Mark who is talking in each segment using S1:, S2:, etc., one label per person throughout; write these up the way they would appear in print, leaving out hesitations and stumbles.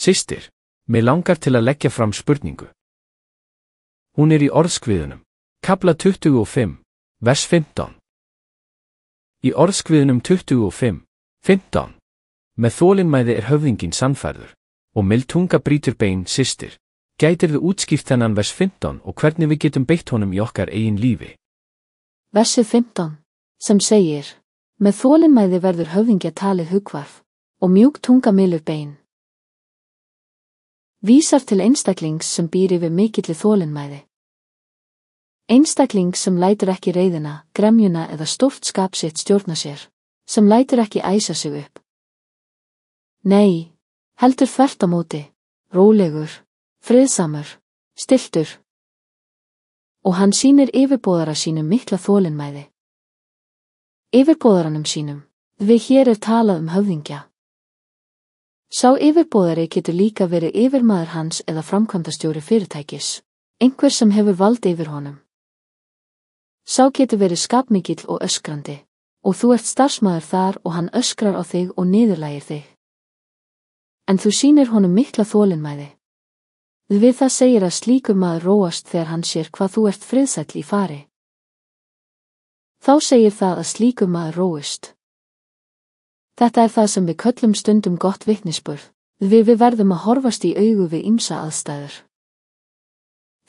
S1: Systir, mig langar til að leggja fram spurningu. Hún í orðskviðunum. Kafla 25, vers 15. Í orðskviðunum 25, 15. Með þolinmæði höfðinginn sannfærður, og mild tunga brýtur bein, systir. Gætirðu útskýrt þennan vers 15 og hvernig við getum beitt honum í okkar eigin lífi?
S2: Versi 15, sem segir, með þolinmæði verður höfðingja talið hugvarf, og mjúk tunga mylur bein. Vísar til einstaklings sem býr yfir mikilli þolinmæði. Einstaklings sem lætur ekki reiðina, gremjuna eða stórt skap sitt stjórna sér, sem lætur ekki æsa sig upp. Nei, heldur þvert á móti, rólegur, friðsamur, stilltur. Og hann sýnir yfirboðara sínum mikla þolinmæði. Yfirboðaranum sínum, við hér talað höfðingja. Sá yfirboðari getur líka verið yfirmaður hans eða framkvæmdastjóri fyrirtækis, einhver sem hefur vald yfir honum. Sá getur verið skapmikill og öskrandi, og þú ert starfsmaður þar og hann öskrar á þig og niðurlægir þig. En þú sýnir honum mikla þolinmæði. Við það segir að slíkur maður róast þegar hann sér hvað þú ert friðsæll í fari. Þá segir það að slíkur maður róist. Þetta það sem við köllum stundum gott vitnisburð, við verðum að horfast í augu við ýmsa aðstæður.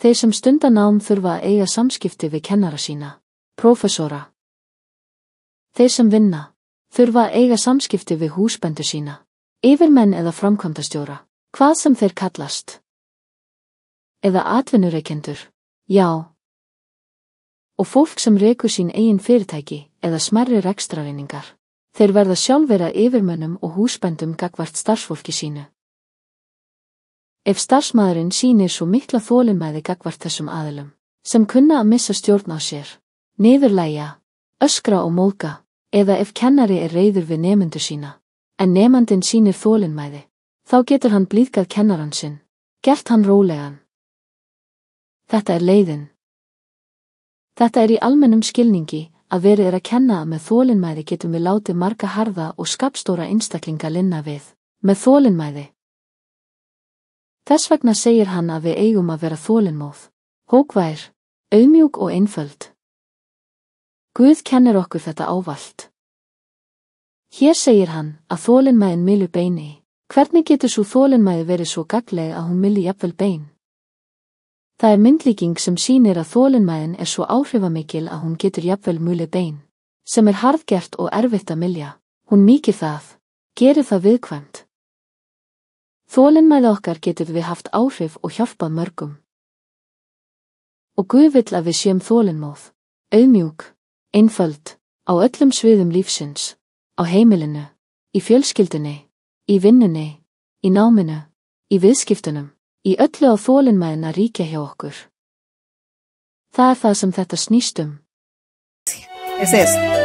S2: Þeir sem stunda nám þurfa að eiga samskipti við kennara sína, prófessora. Þeir sem vinna, þurfa að eiga samskipti við húsbændur sína, yfirmenn eða framkvæmdastjóra, hvað sem þeir kallast. Eða atvinnureikendur, já. Og fólk sem rekur sín eigin fyrirtæki eða smærri rekstrareiningar, þeir verða sjálf vera yfirmönnum og húsbændum gagnvart starfsfólki sínu. Ef starfsmaðurinn sýnir svo mikla þolinmæði gagnvart þessum aðilum, sem kunna að missa stjórn á sér, niðurlægja, öskra og móðga, eða ef kennari reiður við nemendur sína, en nemandinn sýnir þolinmæði, þá getur hann blíðgað kennarann sinn, gert hann rólegan. Þetta leiðin. Þetta í almennum skilningi, að verið að kenna að með þolinmæði getum við látið marga harða og skapstóra einstaklinga linna við, með þolinmæði. Þess vegna segir hann að við eigum að vera þolinmóð, hógvær, auðmjúk og einföld. Guð kennir okkur þetta ávallt. Hér segir hann að þolinmæðin mylur beini. Hvernig getur svo þolinmæði verið svo gagnleg að hún myli jafnvel bein? Það myndlíking sem sýnir að þolinmæðin svo áhrifamikil að hún getur jafnvel mylið bein, sem harðgert og erfitt að mylja. Hún mýkir það, gerir það viðkvæmt. Þolinmæði okkar getur við haft áhrif og hjálpað mörgum. Og Guð vill að við séum þolinmóð, auðmjúk, einföld, á öllum sviðum lífsins, á heimilinu, í fjölskyldunni, í vinnunni, í náminu, í viðskiptunum, í öllu á þolinmæðin að ríkja hjá okkur. Það það sem þetta snýst um.
S3: Es